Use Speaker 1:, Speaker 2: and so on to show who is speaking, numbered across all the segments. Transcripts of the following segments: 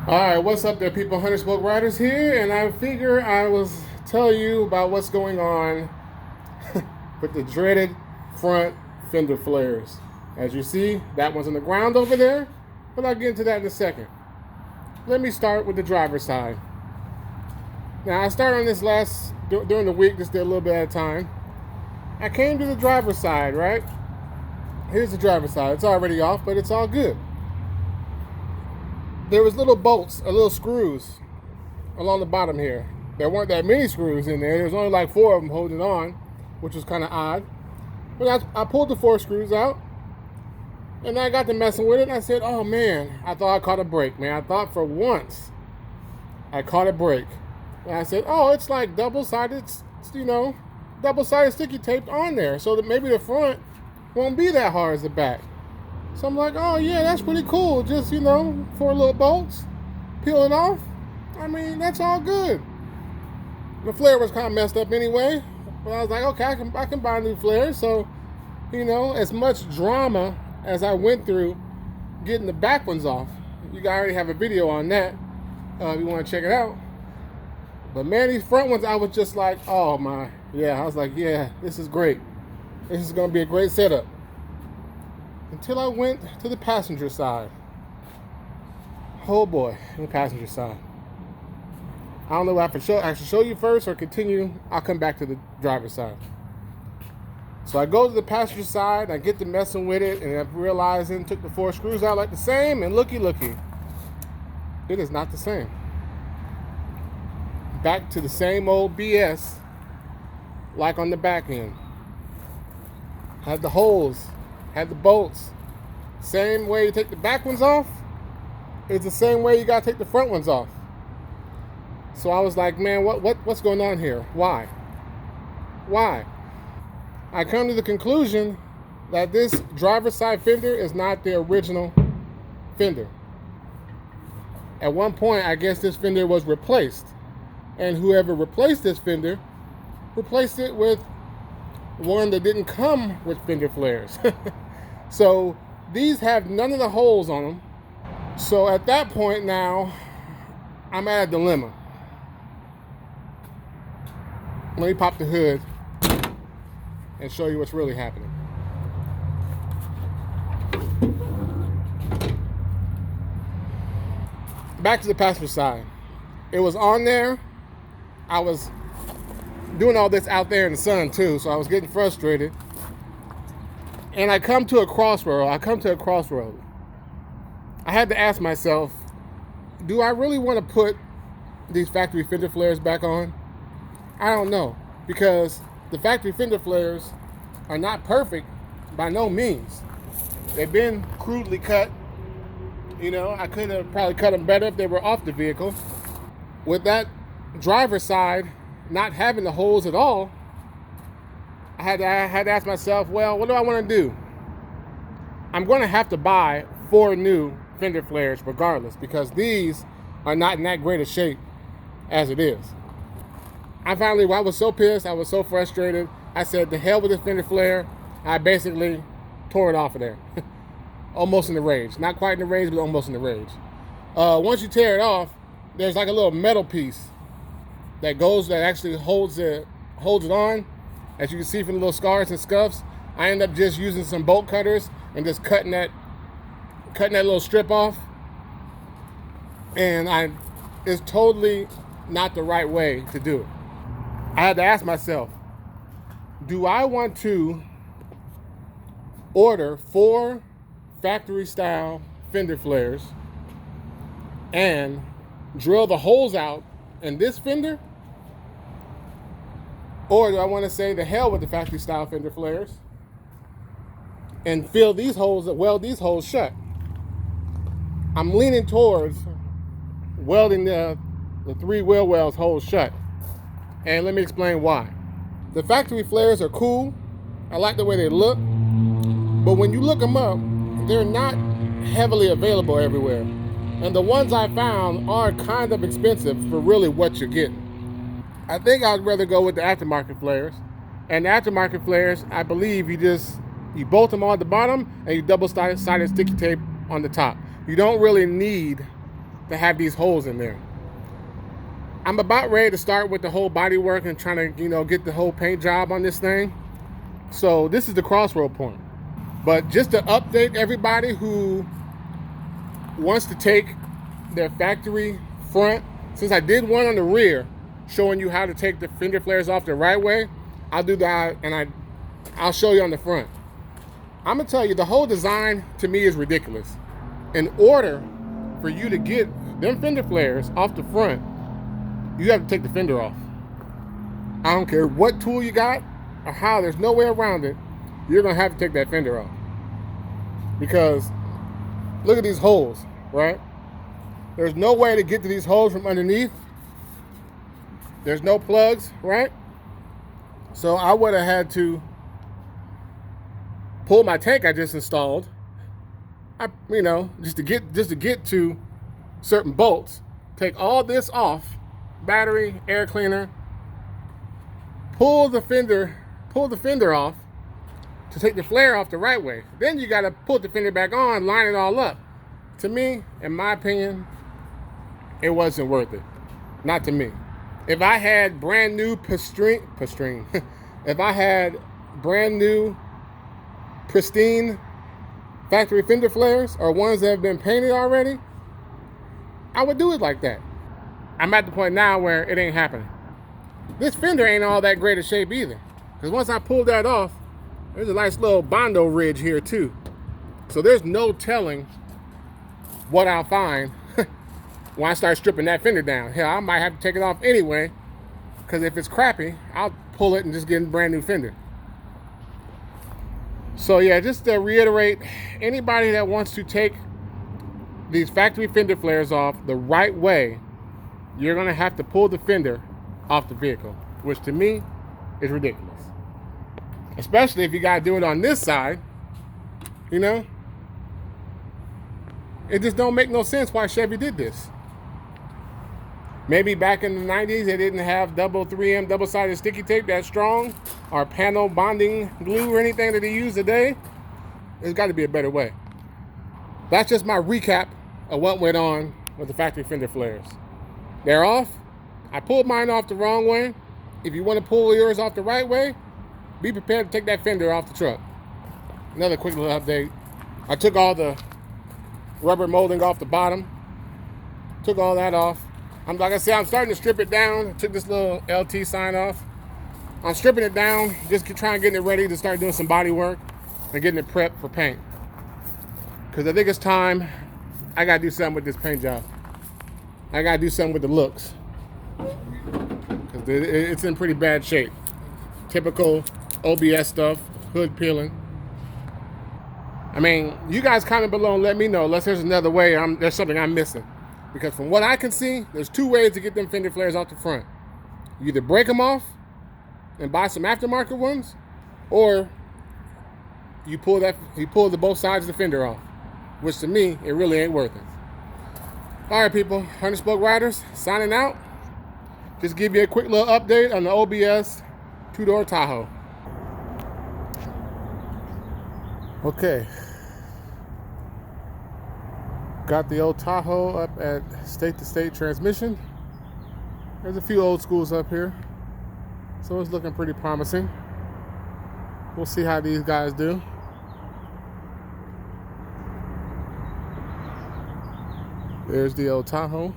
Speaker 1: Alright, what's up there people? Hunter Smoke Riders here, and I figure I was tell you about what's going on with the dreaded front fender flares. As you see, that one's on the ground over there, but I'll get into that in a second. Let me start with the driver's side. Now, I started on this during the week, just did a little bit at a time. I came to the driver's side, right? Here's the driver's side. It's already off, but it's all good. There was little bolts, or little screws along the bottom here. There weren't that many screws in there. There was only like 4 of them holding on, which was kind of odd. But I pulled the 4 screws out, and I got to messing with it, and I said, oh man, I thought I caught a break, man. I thought for once I caught a break. And I said, oh, it's like double-sided, double-sided sticky tape on there, so that maybe the front won't be that hard as the back. So I'm like, oh yeah, that's pretty cool. Just, 4 little bolts, peel it off. I mean, that's all good. The flare was kind of messed up anyway, but I was like, okay, I can buy a new flare. So, as much drama as I went through getting the back ones off, you guys already have a video on that if you want to check it out. But man, these front ones, I was just like, oh my, yeah. I was like, yeah, this is great. This is going to be a great setup. Until I went to the passenger side. Oh boy, the passenger side. I don't know if I should show you first or continue. I'll come back to the driver's side. So I go to the passenger side, I get to messing with it, and I'm realizing, took the 4 screws out like the same, and looky. It is not the same. Back to the same old BS like on the back end. Had the holes, had the bolts. Same way you take the back ones off, it's the same way you gotta take the front ones off. So I was like, man, what's going on here? Why? I come to the conclusion that this driver's side fender is not the original fender. At one point, I guess this fender was replaced. And whoever replaced this fender replaced it with one that didn't come with fender flares. So these have none of the holes on them. So at that point now, I'm at a dilemma. Let me pop the hood and show you what's really happening. Back to the passenger side. It was on there. I was doing all this out there in the sun too, so I was getting frustrated. And I come to a crossroad. I had to ask myself, do I really want to put these factory fender flares back on? I don't know, because the factory fender flares are not perfect by no means. They've been crudely cut. I could have probably cut them better if they were off the vehicle. With that driver's side not having the holes at all, I had to ask myself, well, what do I want to do? I'm going to have to buy 4 new fender flares regardless, because these are not in that great a shape as it is. I was so pissed, I was so frustrated, I said, to hell with this fender flare. I basically tore it off of there. Almost in the rage. Not quite in the rage, but almost in the rage. Once you tear it off, there's like a little metal piece that actually holds it on. As you can see from the little scars and scuffs, I end up just using some bolt cutters and just cutting that little strip off. And it's totally not the right way to do it. I had to ask myself, do I want to order 4 factory style fender flares and drill the holes out in this fender? Or do I want to say the hell with the factory style fender flares and weld these holes shut? I'm leaning towards welding the 3 wheel wells holes shut. And let me explain why. The factory flares are cool. I like the way they look. But when you look them up, they're not heavily available everywhere. And the ones I found are kind of expensive for really what you're getting. I think I'd rather go with the aftermarket flares. And the aftermarket flares, I believe you bolt them on the bottom and you double-sided sticky tape on the top. You don't really need to have these holes in there. I'm about ready to start with the whole body work and trying to, you know, get the whole paint job on this thing. So this is the crossroad point. But just to update everybody who wants to take their factory front, since I did one on the rear showing you how to take the fender flares off the right way, I'll do that, and I'll show you on the front. I'm gonna tell you, the whole design to me is ridiculous. In order for you to get them fender flares off the front, you have to take the fender off. I don't care what tool you got or how, there's no way around it. You're gonna have to take that fender off. Because look at these holes, right? There's no way to get to these holes from underneath. There's no plugs, right? So I would have had to pull my tank I just installed, you know, just to get to certain bolts, take all this off, battery, air cleaner, pull the fender off to take the flare off the right way. Then you got to put the fender back on, line it all up. To me, in my opinion, it wasn't worth it. Not to me. If I had brand new if I had brand new pristine factory fender flares or ones that have been painted already, I would do it like that. I'm at the point now where it ain't happening. This fender ain't all that great a shape either, because once I pulled that off, there's a nice little Bondo ridge here too. So there's no telling what I'll find when I start stripping that fender down. Hell, I might have to take it off anyway, because if it's crappy, I'll pull it and just get a brand new fender. So yeah, just to reiterate, anybody that wants to take these factory fender flares off the right way, you're gonna have to pull the fender off the vehicle, which to me is ridiculous. Especially if you gotta do it on this side, you know? It just don't make no sense why Chevy did this. Maybe back in the 90s, they didn't have double 3M double-sided sticky tape that strong, or panel bonding glue or anything that they use today. There's got to be a better way. That's just my recap of what went on with the factory fender flares. They're off. I pulled mine off the wrong way. If you want to pull yours off the right way, be prepared to take that fender off the truck. Another quick little update. I took all the rubber molding off the bottom. Took all that off. Like I said, I'm starting to strip it down. I took this little LT sign off. I'm stripping it down, just trying to get it ready to start doing some body work and getting it prepped for paint. Because I think it's time I got to do something with this paint job. I got to do something with the looks. Because it's in pretty bad shape. Typical OBS stuff, hood peeling. I mean, you guys comment below and let me know, unless there's another way, there's something I'm missing. Because from what I can see, there's two ways to get them fender flares off the front. You either break them off and buy some aftermarket ones, or you pull the both sides of the fender off, which to me, it really ain't worth it. All right, people, 100 Spoke Riders, signing out. Just give you a quick little update on the OBS two-door Tahoe. Okay. Got the old Tahoe up at state-to-state transmission. There's a few old schools up here, so it's looking pretty promising. We'll see how these guys do. There's the old Tahoe.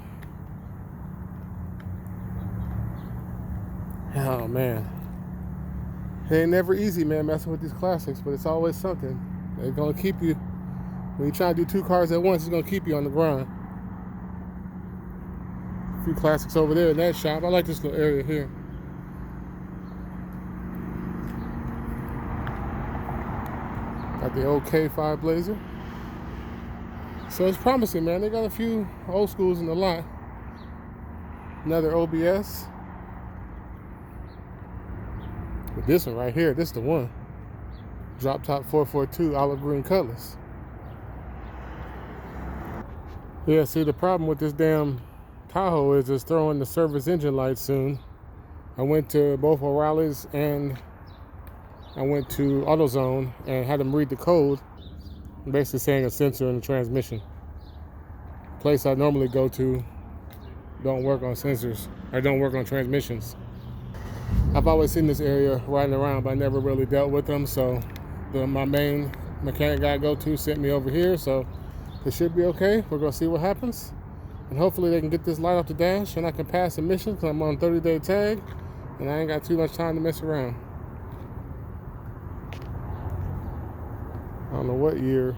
Speaker 1: Oh man, it ain't never easy, man, messing with these classics, but it's always something. They're gonna keep you. When you try to do two cars at once, it's going to keep you on the grind. A few classics over there in that shop. I like this little area here. Got the old K5 Blazer. So it's promising, man. They got a few old schools in the lot. Another OBS. But this one right here, this is the one. Drop top 442 olive green colors. Yeah, see, the problem with this damn Tahoe is it's throwing the service engine light soon. I went to both O'Reilly's and I went to AutoZone and had them read the code, basically saying a sensor in the transmission. place I normally go to don't work on sensors or don't work on transmissions. I've always seen this area riding around, but I never really dealt with them. So my main mechanic guy I go to sent me over here, so it should be okay. We're gonna see what happens, and hopefully they can get this light off the dash and I can pass emissions because I'm on 30-day tag and I ain't got too much time to mess around. I don't know what year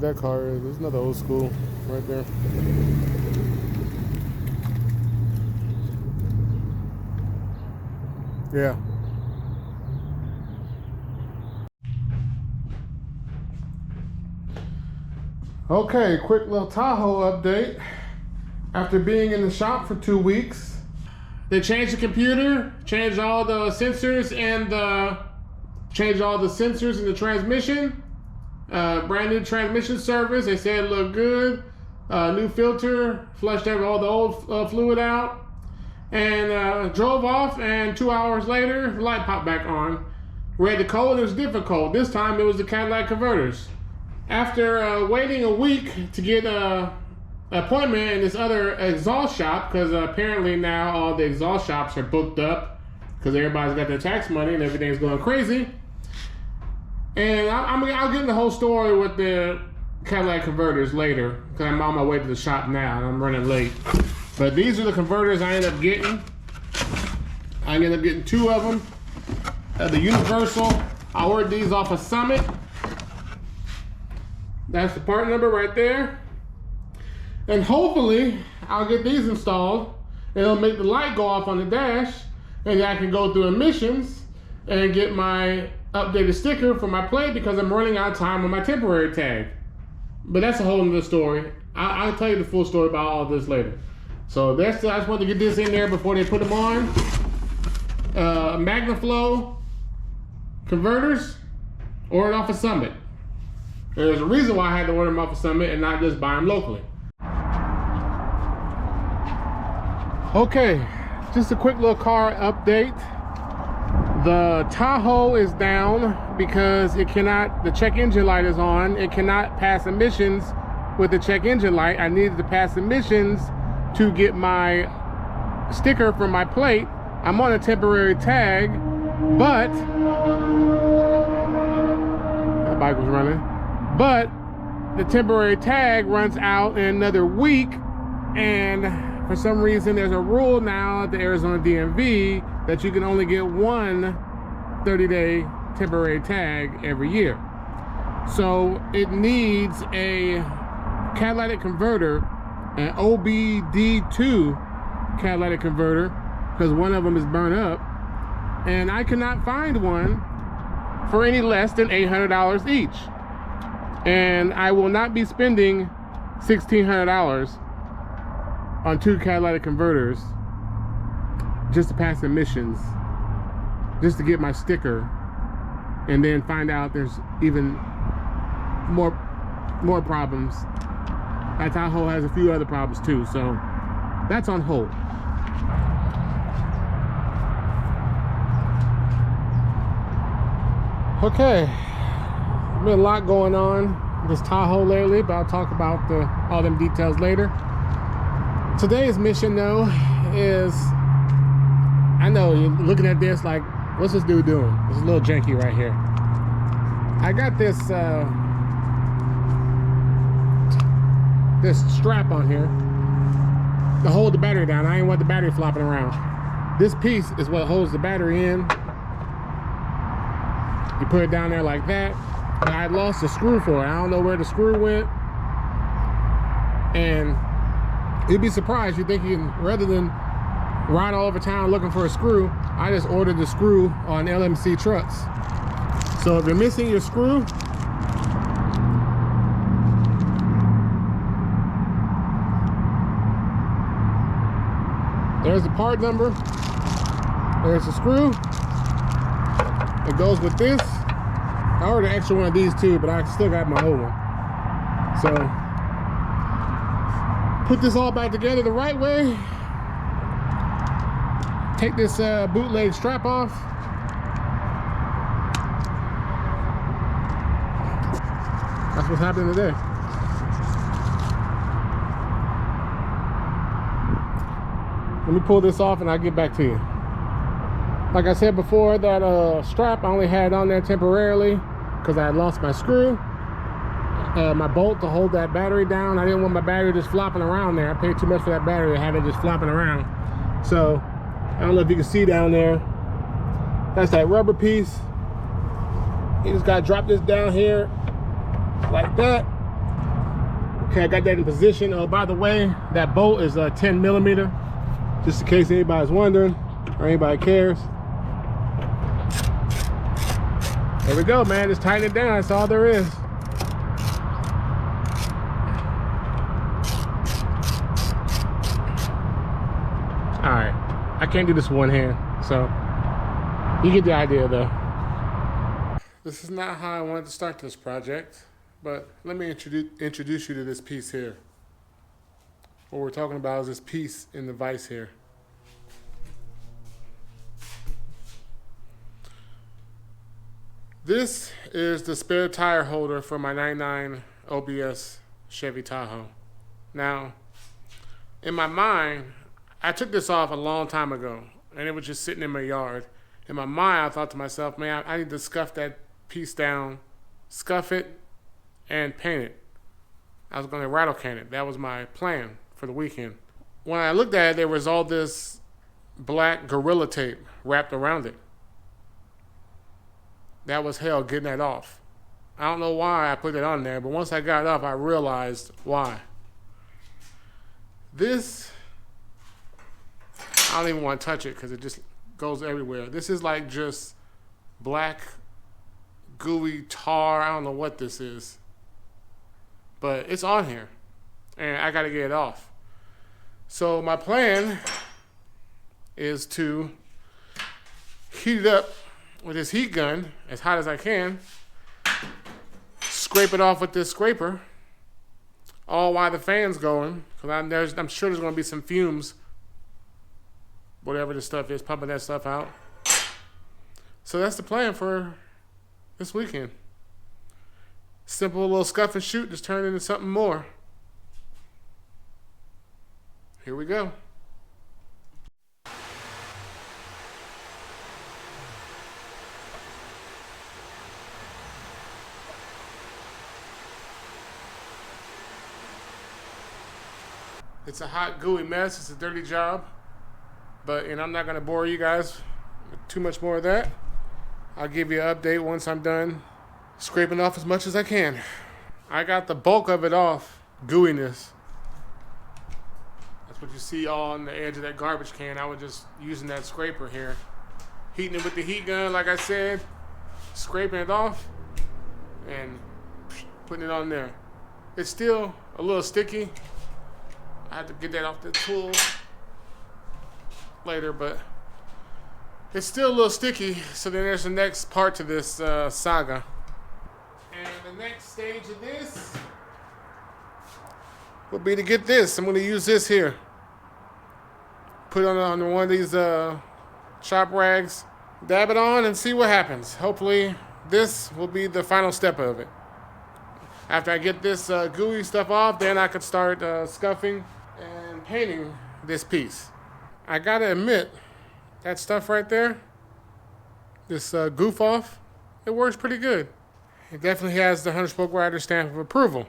Speaker 1: that car is. There's another old school right there. Yeah. Okay, quick little Tahoe update. After being in the shop for 2 weeks, they changed the computer, changed all the sensors and the transmission. Brand new transmission service. They said it looked good. New filter, flushed all the old fluid out, and drove off. And 2 hours later, the light popped back on. We had the code. It was different code. This time it was the Cadillac converters. After waiting a week to get an appointment in this other exhaust shop, because apparently now all the exhaust shops are booked up because everybody's got their tax money and everything's going crazy. And I'll get in the whole story with the Cadillac converters later, because I'm on my way to the shop now and I'm running late. But these are the converters I ended up getting. I ended up getting 2 of them. The Universal. I ordered these off of Summit. That's the part number right there. And hopefully I'll get these installed. It'll make the light go off on the dash, and I can go through emissions and get my updated sticker for my plate, because I'm running out of time on my temporary tag. But that's a whole nother story. I'll tell you the full story about all this later. So I just wanted to get this in there before they put them on. MagnaFlow converters, ordered off of Summit. There's a reason why I had to order them off of Summit and not just buy them locally. Okay, just a quick little car update. The Tahoe is down because it cannot, the check engine light is on. It cannot pass emissions with the check engine light. I needed to pass emissions to get my sticker from my plate. I'm on a temporary tag, but the bike was running. But the temporary tag runs out in another week, and for some reason there's a rule now at the Arizona DMV that you can only get one 30-day temporary tag every year. So it needs a catalytic converter, an OBD2 catalytic converter, because one of them is burned up, and I cannot find one for any less than $800 each. And I will not be spending $1,600 on 2 catalytic converters just to pass emissions, just to get my sticker, and then find out there's even more problems. That Tahoe has a few other problems too, so that's on hold. Okay, been a lot going on this Tahoe lately, but I'll talk about all them details later. Today's mission though is, I know you're looking at this like, what's this dude doing? It's a little janky right here. I got this this strap on here to hold the battery down. I ain't want the battery flopping around. This piece is what holds the battery in. You put it down there like that. But I lost a screw for it. I don't know where the screw went. And you'd be surprised. You think you can, rather than ride all over town looking for a screw, I just ordered the screw on LMC trucks. So if you're missing your screw, there's the part number. There's the screw. It goes with this. I ordered an extra one of these too, but I still got my old one. So put this all back together the right way. Take this bootleg strap off. That's what's happening today. Let me pull this off and I'll get back to you. Like I said before, that strap I only had on there temporarily because I had lost my screw. My bolt to hold that battery down. I didn't want my battery just flopping around there. I paid too much for that battery to have it just flopping around. So, I don't know if you can see down there. That's that rubber piece. You just gotta drop this down here like that. Okay, I got that in position. Oh, by the way, that bolt is 10 millimeter, just in case anybody's wondering or anybody cares. There we go, man. Just tighten it down. That's all there is. All right, I can't do this with one hand, so you get the idea though. This is not how I wanted to start this project, but let me introduce you to this piece here. What we're talking about is this piece in the vise here. This is the spare tire holder for my 99 OBS Chevy Tahoe. Now, in my mind, I took this off a long time ago, and it was just sitting in my yard. In my mind, I thought to myself, man, I need to scuff that piece down, scuff it, and paint it. I was going to rattle can it. That was my plan for the weekend. When I looked at it, there was all this black Gorilla tape wrapped around it. That was hell getting that off. I don't know why I put it on there, but once I got it off, I realized why. This, I don't even want to touch it because it just goes everywhere. This is like just black, gooey tar. I don't know what this is, but it's on here, and I got to get it off. So my plan is to heat it up with this heat gun as hot as I can, scrape it off with this scraper, all while the fan's going, because I'm sure there's going to be some fumes, whatever the stuff is, pumping that stuff out. So that's the plan for this weekend. Simple little scuff and shoot, just turn into something more. Here we go. It's a hot, gooey mess. It's a dirty job. And I'm not going to bore you guys with too much more of that. I'll give you an update once I'm done scraping off as much as I can. I got the bulk of it off, gooiness. That's what you see all on the edge of that garbage can. I was just using that scraper here. Heating it with the heat gun, like I said. Scraping it off and putting it on there. It's still a little sticky. I have to get that off the tool later, but it's still a little sticky. So then there's the next part to this saga. And the next stage of this will be to get this. I'm going to use this here. Put it on one of these shop rags, dab it on, and see what happens. Hopefully this will be the final step of it. After I get this gooey stuff off, then I could start scuffing and painting this piece. I gotta admit, that stuff right there, this goof off, it works pretty good. It definitely has the 100-spoke rider stamp of approval.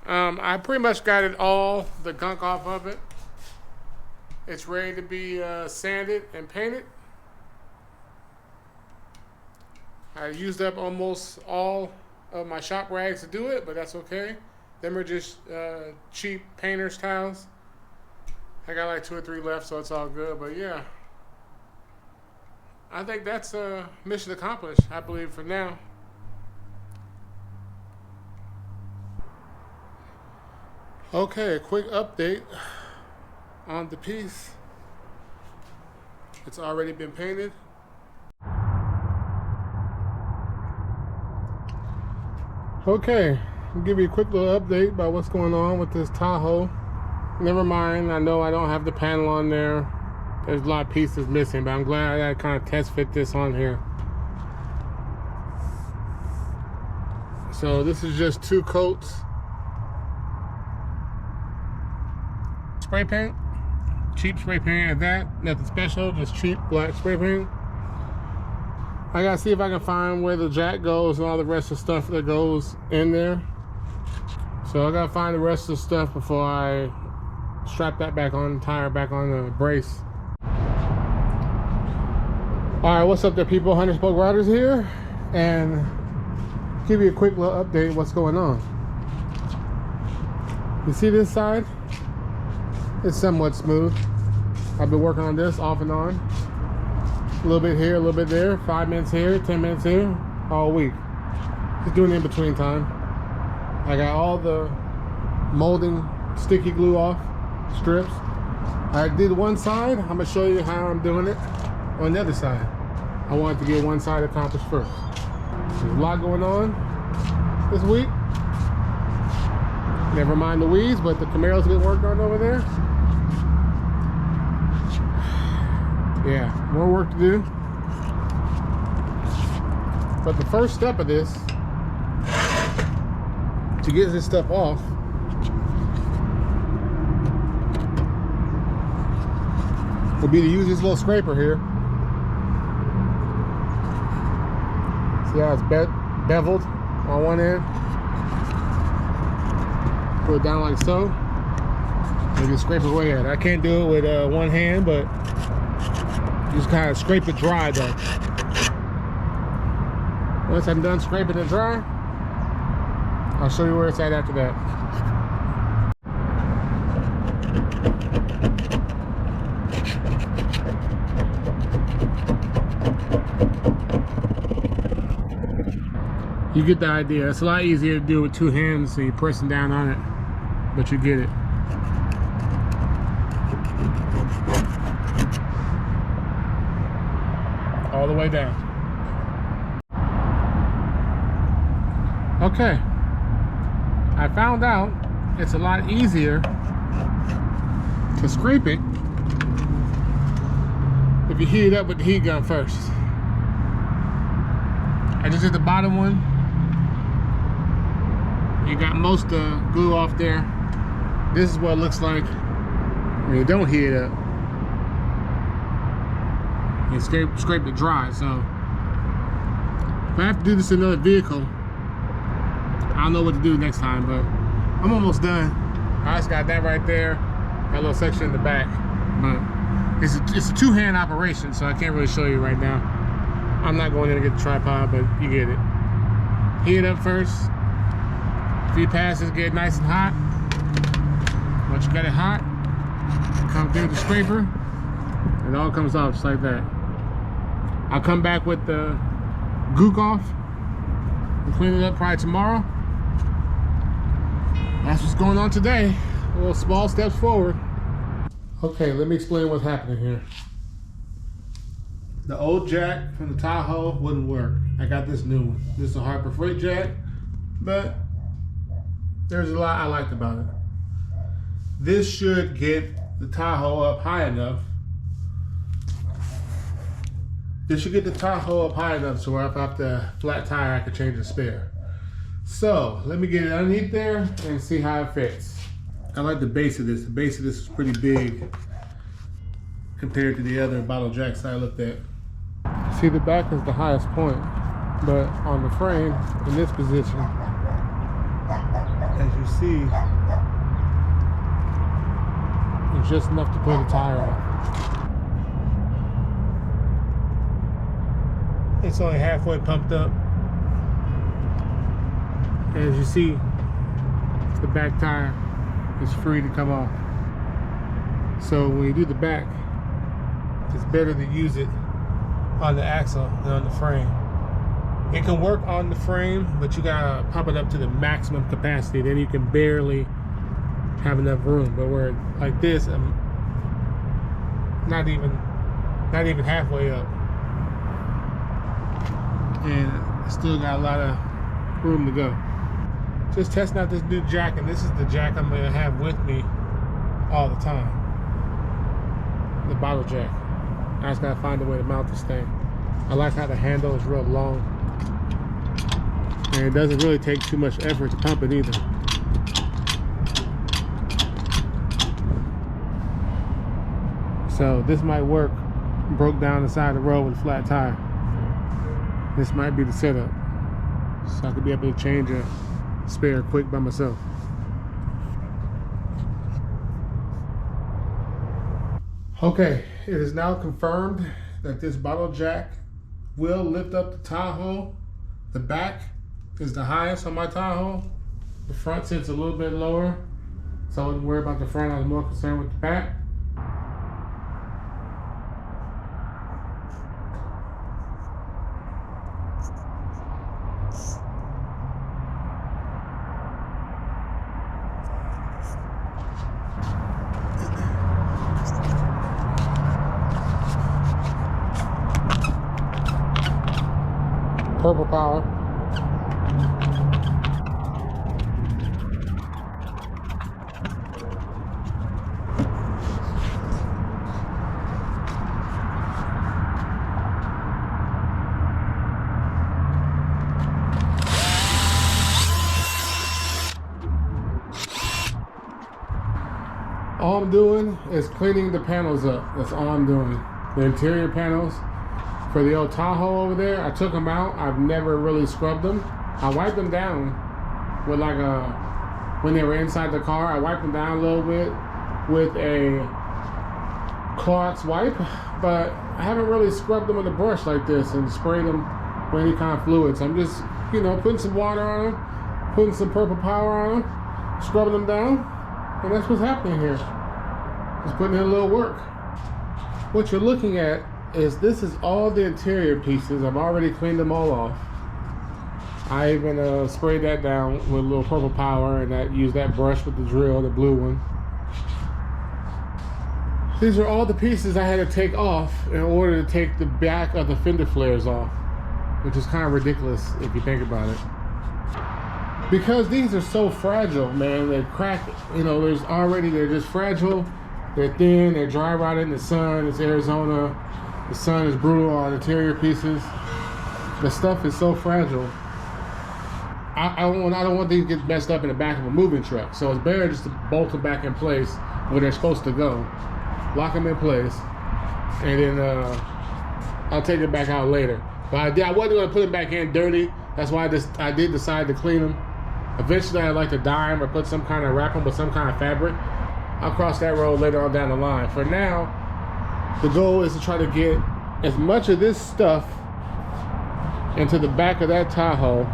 Speaker 1: I pretty much got it all, the gunk off of it. It's ready to be sanded and painted. I used up almost all of my shop rags to do it, but that's okay. Them are just cheap painter's towels. I got like 2 or 3 left, so it's all good. But yeah, I think that's mission accomplished, I believe, for now. Okay, a quick update on the piece. It's already been painted. Okay, I'll give you a quick little update about what's going on with this Tahoe. Never mind, I know I don't have the panel on there. There's a lot of pieces missing, but I'm glad I kind of test fit this on here. So this is just 2 coats. Spray paint, cheap spray paint at that, nothing special, just cheap black spray paint. I gotta see if I can find where the jack goes and all the rest of the stuff that goes in there. So I gotta find the rest of the stuff before I strap that back on, tire back on the brace. Alright, what's up there people? 100 Spoke Riders here, and give you a quick little update of what's going on. You see this side? It's somewhat smooth. I've been working on this off and on. A little bit here, a little bit there, 5 minutes here, 10 minutes here, all week. Just doing in between time. I got all the molding sticky glue off, strips. I did one side. I'm gonna show you how I'm doing it on the other side. I wanted to get one side accomplished first. There's a lot going on this week. Never mind the weeds, but the Camaros get worked on over there. Yeah, more work to do. But the first step of this, to get this stuff off, will be to use this little scraper here. See how it's beveled on one end? Put it down like so. And just scrape away at it. I can't do it with one hand, but just kind of scrape it dry though. Once I'm done scraping it dry, I'll show you where it's at after that. You get the idea. It's a lot easier to do with 2 hands, so you're pressing down on it, but you get it. All the way down. Okay. I found out it's a lot easier to scrape it if you heat it up with the heat gun first. I just did the bottom one. You got most of the glue off there. This is what it looks like when you don't heat it up. You scrape it dry. So if I have to do this in another vehicle, I don't know what to do next time, but I'm almost done. I just got that right there, that little section in the back. But it's a 2-hand operation, so I can't really show you right now. I'm not going in to get the tripod, but you get it. Heat it up first. A few passes, get it nice and hot. Once you got it hot, come through the scraper. It all comes off just like that. I'll come back with the gook off and clean it up probably tomorrow. That's what's going on today. Little small steps forward. Okay, let me explain what's happening here. The old jack from the Tahoe wouldn't work. I got this new one. This is a Harbor Freight jack, but there's a lot I liked about it. This should get the Tahoe up high enough. This should get the Tahoe up high enough so where if I have to flat tire, I can change the spare. So let me get it underneath there and see how it fits. I like the base of this. The base of this is pretty big compared to the other bottle jacks I looked at. See, the back is the highest point, but on the frame, in this position, as you see, it's just enough to put a tire on. It's only halfway pumped up. And as you see, the back tire is free to come off. So when you do the back, it's better to use it on the axle than on the frame. It can work on the frame, but you gotta pump it up to the maximum capacity. Then you can barely have enough room. But where like this, I'm not even halfway up, and still got a lot of room to go. Just testing out this new jack, and this is the jack I'm gonna have with me all the time. The bottle jack. I just gotta find a way to mount this thing. I like how the handle is real long. And it doesn't really take too much effort to pump it either. So this might work. Broke down the side of the road with a flat tire. This might be the setup. So I could be able to change a spare quick by myself. Okay, it is now confirmed that this bottle jack will lift up the Tahoe. The back is the highest on my Tahoe. The front sits a little bit lower, so I wouldn't worry about the front. I was more concerned with the back. Purple power. All I'm doing is cleaning the panels up. That's all I'm doing. The interior panels. For the old Tahoe over there, I took them out. I've never really scrubbed them. I wiped them down with like when they were inside the car, I wiped them down a little bit with a Clorox wipe, but I haven't really scrubbed them with a brush like this and sprayed them with any kind of fluids. I'm just, you know, putting some water on them, putting some purple power on them, scrubbing them down, and that's what's happening here. Just putting in a little work. What you're looking at is this is all the interior pieces. I've already cleaned them all off. I even sprayed that down with a little purple power, and that used that brush with the drill, the blue one. These are all the pieces I had to take off in order to take the back of the fender flares off, which is kind of ridiculous if you think about it. Because these are so fragile, man, they crack, you know, they're just fragile, they're thin, they're dry rotted in the sun, it's Arizona. The sun is brutal on interior pieces. The stuff is so fragile. I don't want these to get messed up in the back of a moving truck. So it's better just to bolt them back in place where they're supposed to go. Lock them in place, and then I'll take them back out later. But I wasn't going to put them back in dirty. That's why I did decide to clean them. Eventually, I'd like to dye them or put some kind of wrap them with some kind of fabric. I'll cross that road later on down the line. For now, the goal is to try to get as much of this stuff into the back of that Tahoe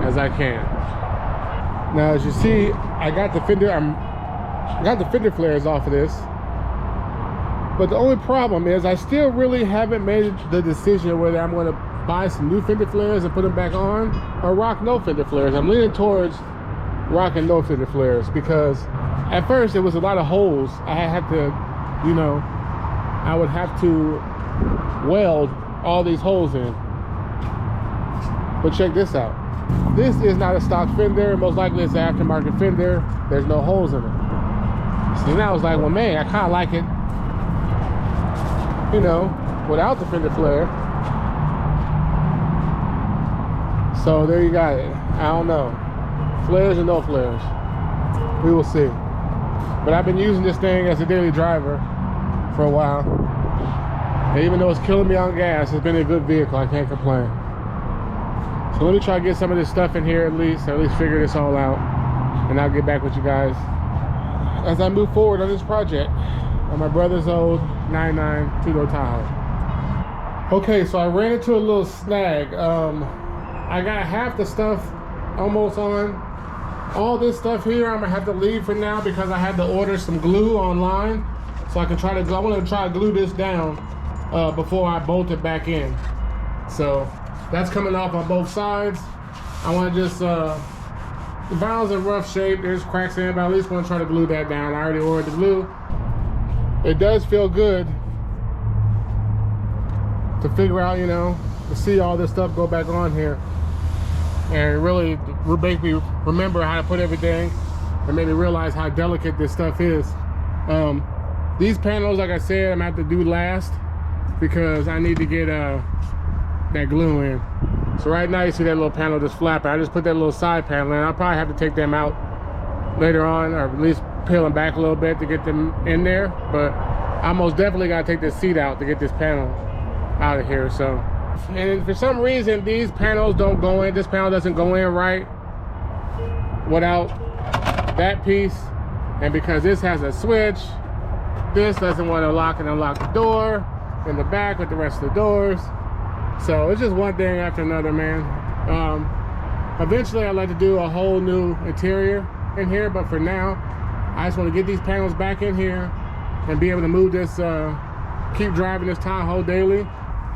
Speaker 1: as I can. Now, as you see, I got the fender flares off of this, but the only problem is I still really haven't made the decision whether I'm going to buy some new fender flares and put them back on or rock no fender flares. I'm leaning towards rocking no fender flares because at first it was a lot of holes I had to, you know, I would have to weld all these holes in. But check this out. This is not a stock fender. Most likely it's an aftermarket fender. There's no holes in it. So now I was like, well, man, I kind of like it, you know, without the fender flare. So there you got it. I don't know. Flares or no flares. We will see. But I've been using this thing as a daily driver for a while, and even though it's killing me on gas, it's been a good vehicle. I can't complain. So let me try to get some of this stuff in here at least figure this all out, and I'll get back with you guys as I move forward on this project on my brother's old 99 two-door Tahoe. Okay, so I ran into a little snag. I got half the stuff almost on. All this stuff here I'm gonna have to leave for now because I had to order some glue online. So I can I want to try to glue this down before I bolt it back in. So that's coming off on both sides. I want to just, the valve's in rough shape. There's cracks in it, but I at least want to try to glue that down. I already ordered the glue. It does feel good to figure out, you know, to see all this stuff go back on here. And really make me remember how to put everything and maybe realize how delicate this stuff is. These panels, like I said, I'm gonna have to do last because I need to get that glue in. So right now you see that little panel just flapping. I just put that little side panel in. I'll probably have to take them out later on, or at least peel them back a little bit to get them in there. But I most definitely gotta take this seat out to get this panel out of here. So, and for some reason these panels don't go in, this panel doesn't go in right without that piece. And because this has a switch, this doesn't want to lock and unlock the door in the back with the rest of the doors. So it's just one thing after another, man. Eventually I'd like to do a whole new interior in here, but for now I just want to get these panels back in here and be able to move this, keep driving this Tahoe daily.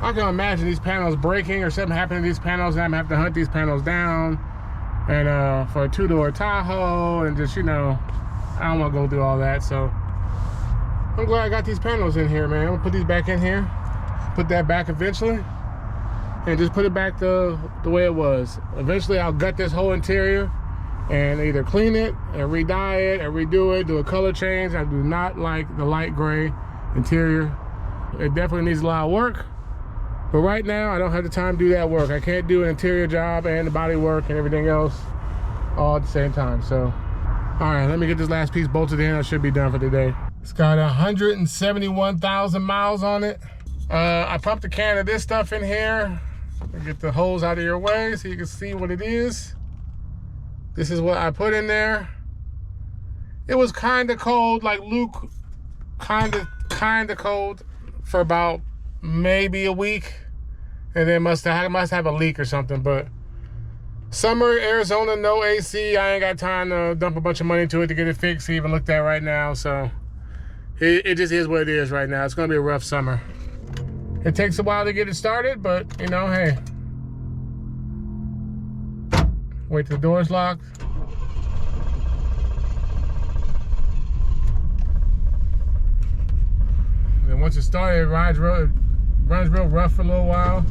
Speaker 1: I can imagine these panels breaking or something happening to these panels, and I'm gonna have to hunt these panels down, and for a 2-door Tahoe, and just, you know, I don't want to go through all that. So I'm glad I got these panels in here, man. I'm gonna put these back in here, put that back eventually, and just put it back the way it was. Eventually I'll gut this whole interior and either clean it and re-dye it and redo it, do a color change. I do not like the light gray interior. It definitely needs a lot of work, but right now I don't have the time to do that work. I can't do an interior job and the body work and everything else all at the same time. So all right, let me get this last piece bolted in. I should be done for today. It's got 171,000 miles on it. I pumped a can of this stuff in here. Get the hose out of your way so you can see what it is. This is what I put in there. It was kind of cold, like Luke, kind of cold for about maybe a week, and then must have a leak or something. But summer, Arizona, no AC. I ain't got time to dump a bunch of money into it to get it fixed, even looked at right now. So it just is what it is right now. It's gonna be a rough summer. It takes a while to get it started, but you know, hey. Wait till the door's locked. And then once it started, it runs real rough for a little while.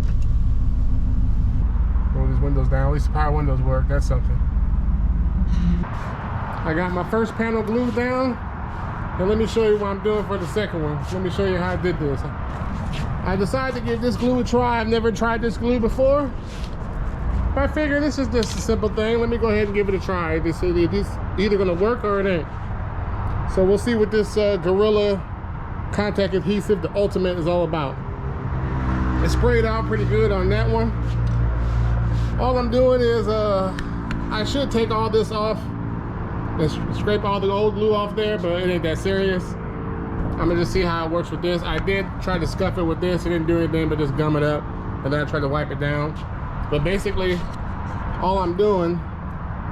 Speaker 1: Roll these windows down. At least the power windows work. That's something. I got my first panel glued down. And let me show you what I'm doing for the second one. Let me show you how I did this. I decided to give this glue a try. I've never tried this glue before. But I figure this is just a simple thing. Let me go ahead and give it a try. It's either gonna work or it ain't. So we'll see what this Gorilla Contact Adhesive, the Ultimate, is all about. It sprayed out pretty good on that one. All I'm doing is, I should take all this off and scrape all the old glue off there, but it ain't that serious. I'm gonna just see how it works with this. I did try to scuff it with this. It didn't do anything but just gum it up, and then I tried to wipe it down. But basically, all I'm doing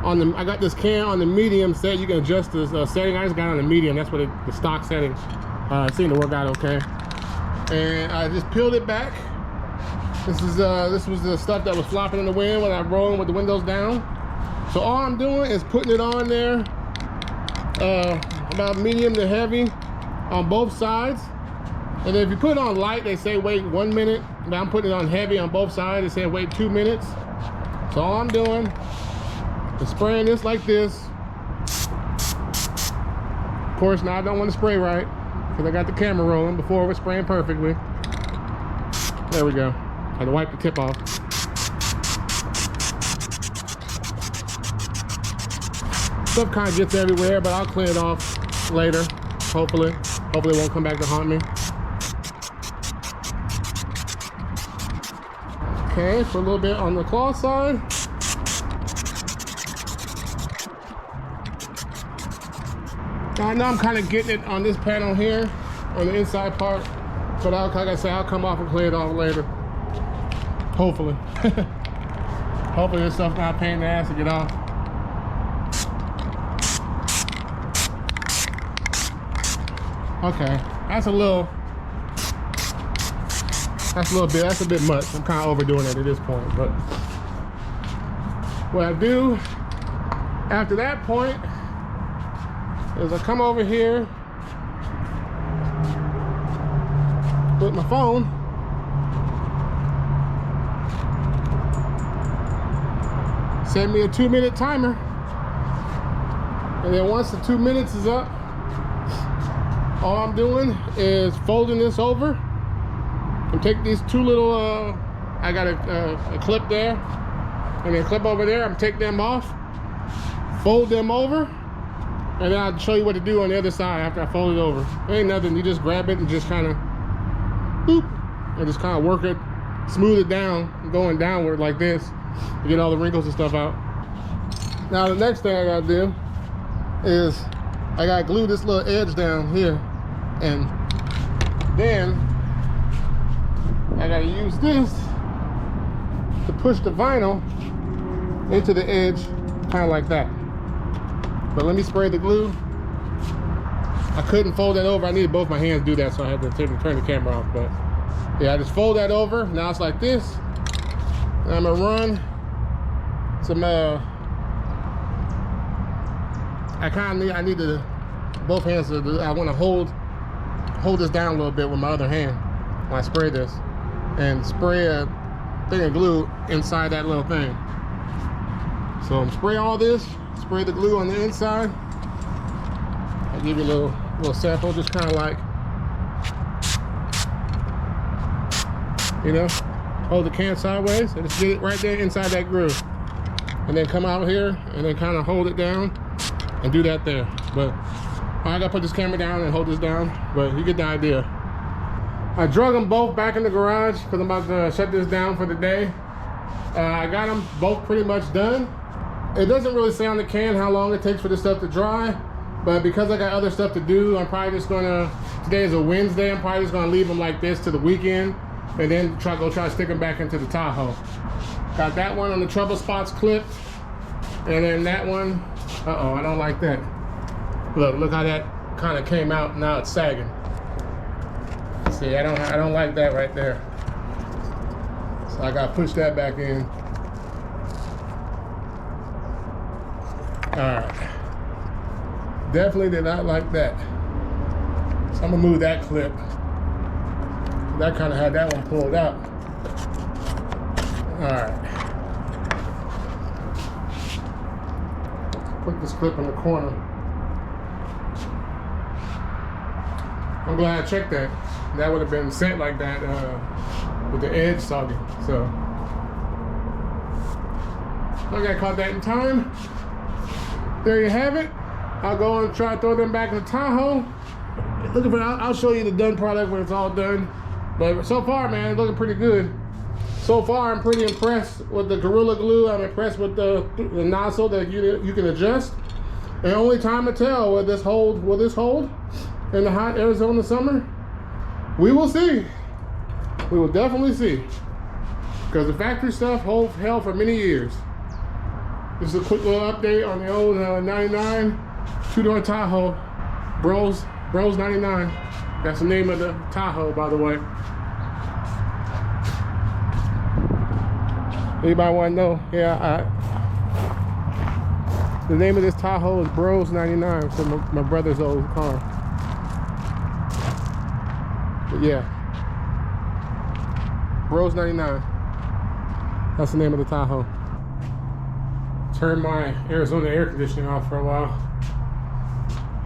Speaker 1: I got this can on the medium set. You can adjust this setting. I just got it on the medium. That's what the stock setting. It seemed to work out okay. And I just peeled it back. This was the stuff that was flopping in the wind when I rolled with the windows down. So all I'm doing is putting it on there, about medium to heavy on both sides. And then if you put it on light, they say wait 1 minute. But I'm putting it on heavy on both sides. They say wait 2 minutes. So all I'm doing is spraying this like this. Of course, now I don't want to spray right because I got the camera rolling. Before it was spraying perfectly. There we go. I had to wipe the tip off. Stuff kind of gets everywhere, but I'll clean it off later, hopefully. Hopefully it won't come back to haunt me. Okay, for a little bit on the claw side. Now I know I'm kind of getting it on this panel here, on the inside part, but like I said, I'll come off and clean it off later. Hopefully. Hopefully this stuff's not a pain in the ass to get off. Okay, that's a bit much. I'm kind of overdoing it at this point, but what I do after that point is I come over here with my phone set me a 2-minute timer, and then once the 2 minutes is up, all I'm doing is folding this over and take these two little I got a clip there and then a clip over there. I'm take them off, fold them over, and then I'll show you what to do on the other side after I fold it over. Ain't nothing, you just grab it and just kind of boop, and just kind of work it, smooth it down, going downward like this to get all the wrinkles and stuff out. Now the next thing I gotta do is I gotta glue this little edge down here, and then I gotta use this to push the vinyl into the edge, kind of like that. But let me spray the glue. I couldn't fold that over. I needed both my hands to do that, so I had to turn the camera off. But yeah, I just fold that over. Now it's like this. And I'm gonna run some. I need to both hands. I want to hold this down a little bit with my other hand when I spray this, and spray a thing of glue inside that little thing. So I'm spray all this, spray the glue on the inside. I'll give you a little sample, just kind of like, you know, hold the can sideways and just get it right there inside that groove. And then come out here and then kind of hold it down and do that there. But I gotta put this camera down and hold this down, but you get the idea. I drug them both back in the garage because I'm about to shut this down for the day. I got them both pretty much done. It doesn't really say on the can how long it takes for this stuff to dry, but because I got other stuff to do, I'm probably just gonna, today is a Wednesday, I'm probably just gonna leave them like this to the weekend and then try to stick them back into the Tahoe. Got that one on the trouble spots clipped, and then that one, uh-oh, I don't like that. Look how that kind of came out, now it's sagging. See, I don't like that right there. So I gotta push that back in. All right. Definitely did not like that. So I'm gonna move that clip. That kind of had that one pulled out. All right. Put this clip in the corner. I'm glad I checked that. That would have been set like that with the edge soggy. So I caught that in time. There you have it. I'll go and try to throw them back in the Tahoe. Looking for, I'll show you the done product when it's all done. But so far, man, it's looking pretty good. So far, I'm pretty impressed with the Gorilla Glue. I'm impressed with the nozzle that you can adjust. And only time to tell will this hold in the hot Arizona summer. We will see. We will definitely see. Because the factory stuff holds hell for many years. This is a quick little update on the old 99 two-door Tahoe, Bros99. That's the name of the Tahoe, by the way. Anybody want to know? Yeah, the name of this Tahoe is Bros99 from my brother's old car. But yeah, Bros99. That's the name of the Tahoe. Turned my Arizona air conditioning off for a while.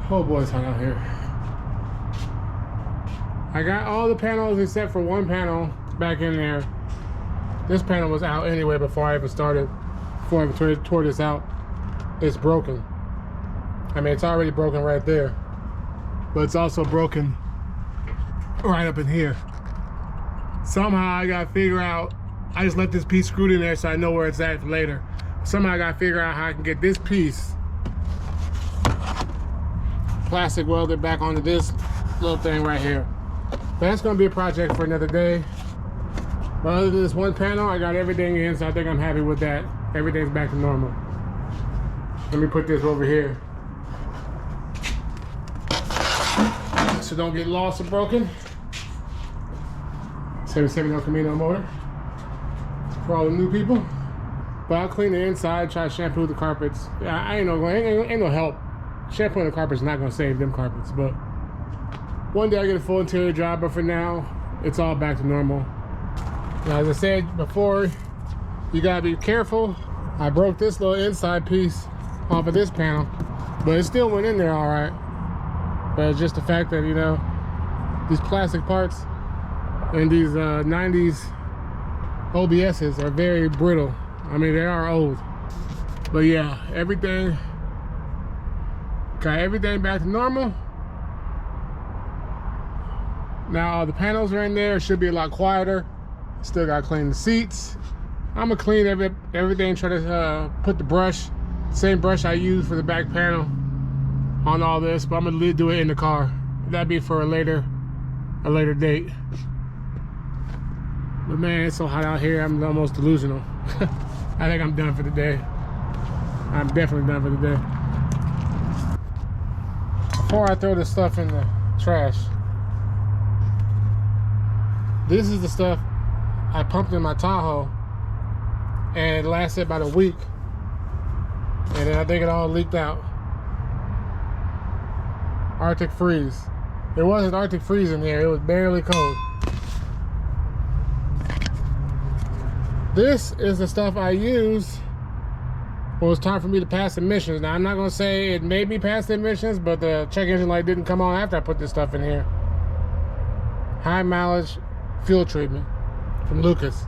Speaker 1: Oh boy, it's hot out here. I got all the panels except for one panel back in there. This panel was out anyway before I even started, before I even tore this out. It's broken. I mean, it's already broken right there, but it's also broken right up in here. Somehow I gotta figure out, I just left this piece screwed in there so I know where it's at for later. Somehow I gotta figure out how I can get this piece plastic welded back onto this little thing right here. But that's gonna be a project for another day. But other than this one panel, I got everything in, so I think I'm happy with that. Everything's back to normal. Let me put this over here so don't get lost or broken. 77 El Camino motor for all the new people. But I'll clean the inside, try to shampoo the carpets. I ain't no help. Shampooing the carpets is not gonna save them carpets, but one day I get a full interior job, but for now, it's all back to normal. Now, as I said before, you gotta be careful. I broke this little inside piece off of this panel, but it still went in there all right. But it's just the fact that, you know, these plastic parts and these 90s OBSs are very brittle. I mean, they are old. But yeah, everything, got everything back to normal. Now all the panels are in there. It should be a lot quieter. Still gotta clean the seats. I'm gonna clean everything, try to put the brush, same brush I used for the back panel on all this, but I'm gonna do it in the car. That'd be for a later date. But man, it's so hot out here, I'm almost delusional. I think I'm done for the day. I'm definitely done for the day. Before I throw this stuff in the trash, this is the stuff I pumped in my Tahoe, and it lasted about a week, and then I think it all leaked out. Arctic freeze. It wasn't Arctic freeze in here, it was barely cold. This is the stuff I used when it was time for me to pass emissions. Now, I'm not gonna say it made me pass the emissions, but the check engine light didn't come on after I put this stuff in here. High mileage fuel treatment from Lucas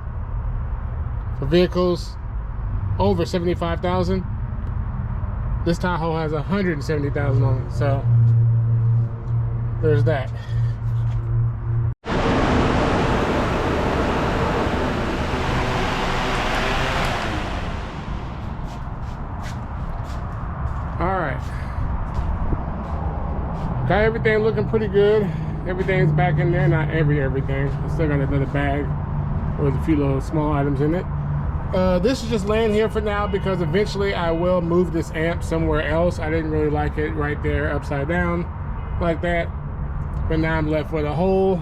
Speaker 1: for vehicles over 75,000. This Tahoe has 170,000 on it, so there's that. All right, got everything looking pretty good. Everything's back in there, not everything. I still got another bag with a few little small items in it. This is just laying here for now because eventually I will move this amp somewhere else. I didn't really like it right there upside down like that, but now I'm left with a hole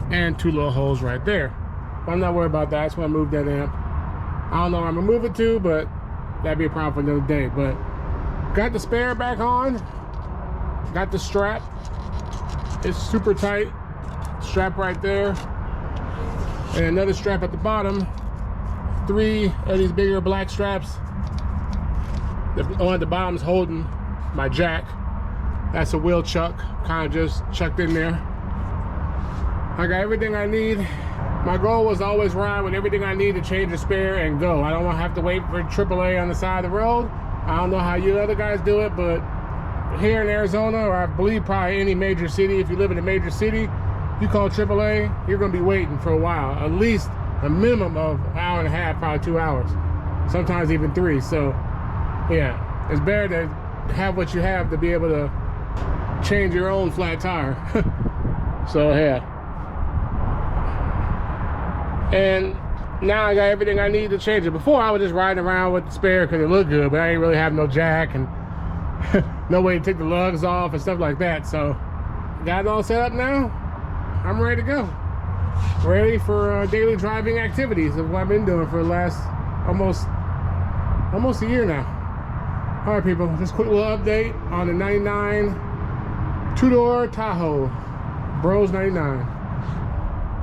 Speaker 1: and two little holes right there. But I'm not worried about that. I just want to move that amp. I don't know where I'm gonna move it to, but that'd be a problem for another day. But got the spare back on, got the strap. It's super tight, strap right there, and another strap at the bottom. 3 of these bigger black straps. The one at the bottom's holding my jack. That's a wheel chuck, kind of just chucked in there. I got everything I need. My goal was to always ride with everything I need to change the spare and go. I don't want to have to wait for AAA on the side of the road. I don't know how you other guys do it, but here in Arizona, or I believe probably any major city, if you live in a major city, you call AAA, you're gonna be waiting for a while, at least a minimum of an hour and a half, probably 2 hours, sometimes even 3. So yeah, it's better to have what you have to be able to change your own flat tire. So yeah, and now I got everything I need to change it. Before I was just riding around with the spare because it looked good, but I didn't really have no jack and no way to take the lugs off and stuff like that. So got it all set up now. I'm ready to go. Ready for daily driving activities of what I've been doing for the last almost a year now. All right, people, just a quick little update on the 99 two-door Tahoe, Bros99.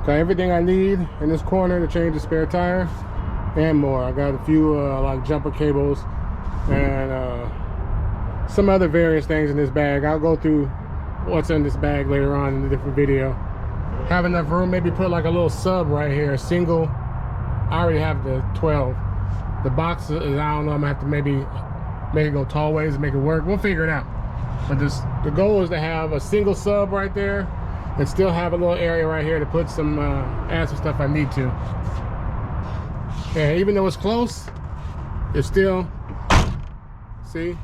Speaker 1: Got everything I need in this corner to change the spare tire and more. I got a few like jumper cables and some other various things in this bag. I'll go through what's in this bag later on in a different video. Have enough room, maybe put like a little sub right here, a single. I already have the 12. The box is, I don't know, I'm gonna have to maybe make it go tall ways and make it work. We'll figure it out. But the goal is to have a single sub right there and still have a little area right here to put some, add some stuff I need to. And even though it's close, it's still, see?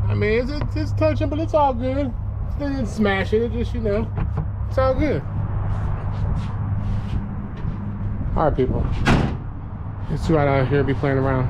Speaker 1: I mean, it's touching, but it's all good. It didn't smash it, it just, you know, it's all good. All right, people. It's too hot out here to be playing around.